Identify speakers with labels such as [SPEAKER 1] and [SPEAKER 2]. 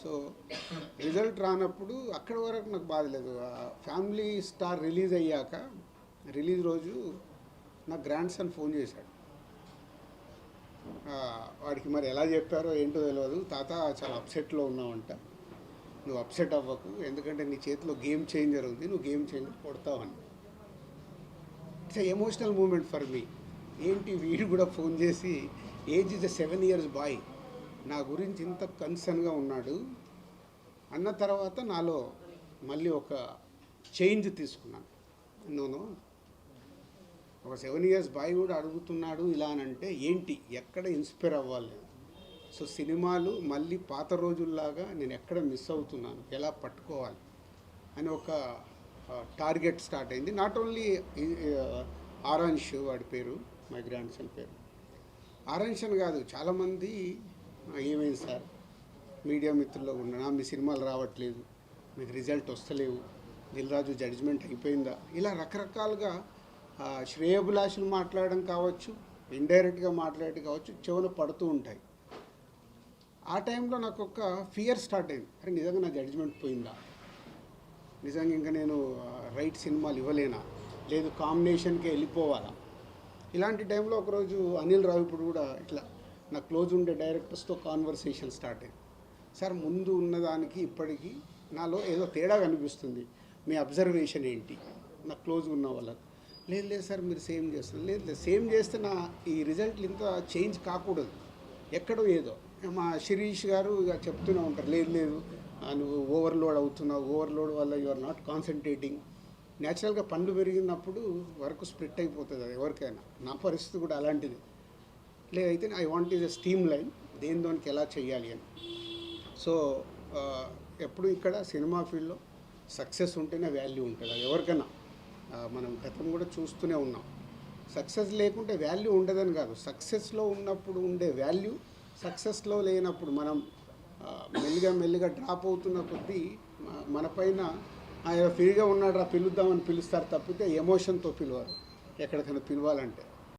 [SPEAKER 1] So result రానప్పుడు అక్కడి వరకు నాకు బాధ లేదు. ఫ్యామిలీ స్టార్ రిలీజ్ అయ్యాక రిలీజ్ రోజు నా గ్రాండ్ సన్ ఫోన్ చేశాడు. వాడికి మరి ఎలా చెప్పారో ఏంటో తెలియదు, తాత చాలా అప్సెట్లో ఉన్నావంట, నువ్వు అప్సెట్ అవ్వకు, ఎందుకంటే నీ చేతిలో గేమ్ చేంజర్ ఉంది, నువ్వు గేమ్ చేంజర్ కొడతావని. It's emotional moment for me. ఏంటి వీడు కూడా ఫోన్ చేసి, ఏజ్ ఇస్ 7 years బాయ్, నా గురించి ఇంత కన్సర్న్గా ఉన్నాడు అన్న తర్వాత నాలో మళ్ళీ ఒక చేంజ్ తీసుకున్నాను. నేను ఒక 7 years బాయ్ కూడా అడుగుతున్నాడు ఇలా అని అంటే ఏంటి, ఎక్కడ ఇన్స్పైర్ అవ్వాలి. సో సినిమాలు మళ్ళీ పాత రోజుల్లాగా నేను ఎక్కడ మిస్ అవుతున్నాను, ఎలా పట్టుకోవాలి అని ఒక టార్గెట్ స్టార్ట్ అయింది. నాట్ ఓన్లీ ఆరాంష్, వాడి పేరు, మై గ్రాండ్ సన్ పేరు ఆరాంష్ అని కాదు, చాలామంది ఏమైంది సార్ మీడియా మిత్రుల్లో ఉన్నా, మీ సినిమాలు రావట్లేదు, మీకు రిజల్ట్ వస్తలేవు, దిల్ రాజు జడ్జిమెంట్ అయిపోయిందా, ఇలా రకరకాలుగా శ్రేయోభిలాషులు మాట్లాడడం కావచ్చు, ఇండైరెక్ట్గా మాట్లాడడం కావచ్చు, చెవున పడుతూ ఉంటాయి. ఆ టైంలో నాకు ఒక ఫియర్ స్టార్ట్ అయింది. అరే నిజంగా నా జడ్జిమెంట్ పోయిందా, నిజంగా ఇంకా నేను రైట్ సినిమాలు ఇవ్వలేనా, లేదు కాంబినేషన్కి వెళ్ళిపోవాలా. ఇలాంటి టైంలో ఒకరోజు అనిల్ రావిపూడి కూడా ఇట్లా నా క్లోజ్ ఉండే డైరెక్టర్స్తో కాన్వర్సేషన్ స్టార్ట్ అయింది. సార్ ముందు ఉన్నదానికి ఇప్పటికీ నాలో ఏదో తేడా కనిపిస్తుంది, మీ అబ్జర్వేషన్ ఏంటి, నా క్లోజ్ ఉన్న వాళ్ళకి. లేదు లేదు సార్ మీరు సేమ్ చేస్తున్నారు, లేదు లేదు సేమ్ చేస్తే నా ఈ రిజల్ట్లు ఇంత చేంజ్ కాకూడదు, ఎక్కడో ఏదో. మా శిరీష్ గారు ఇక చెప్తూనే ఉంటారు, లేదు లేదు నువ్వు ఓవర్లోడ్ అవుతున్నావు, ఓవర్లోడ్ వల్ల యు ఆర్ నాట్ కాన్సన్ట్రేటింగ్. న్యాచురల్గా పండ్లు పెరిగినప్పుడు వర్క్ స్ప్లిట్ అయిపోతుంది అది ఎవరికైనా. నా పరిస్థితి కూడా అలాంటిది. లేదైతే I want is a steam line, దేనికి ఎలా చేయాలి అని. సో ఎప్పుడు ఇక్కడ సినిమా ఫీల్డ్లో సక్సెస్ ఉంటేనే వాల్యూ ఉంటుంది, అది ఎవరికైనా. మనం గతం కూడా చూస్తూనే ఉన్నాం. సక్సెస్ లేకుంటే వాల్యూ ఉండదని కాదు, సక్సెస్లో ఉన్నప్పుడు ఉండే వాల్యూ సక్సెస్లో లేనప్పుడు మనం మెల్లిగా డ్రాప్ అవుతున్న కొద్దీ మన పైన ఫ్రీగా ఉన్నాడు రా పిలుద్దామని పిలుస్తారు తప్పితే ఎమోషన్తో పిలవరు ఎక్కడికైనా పిలవాలంటే.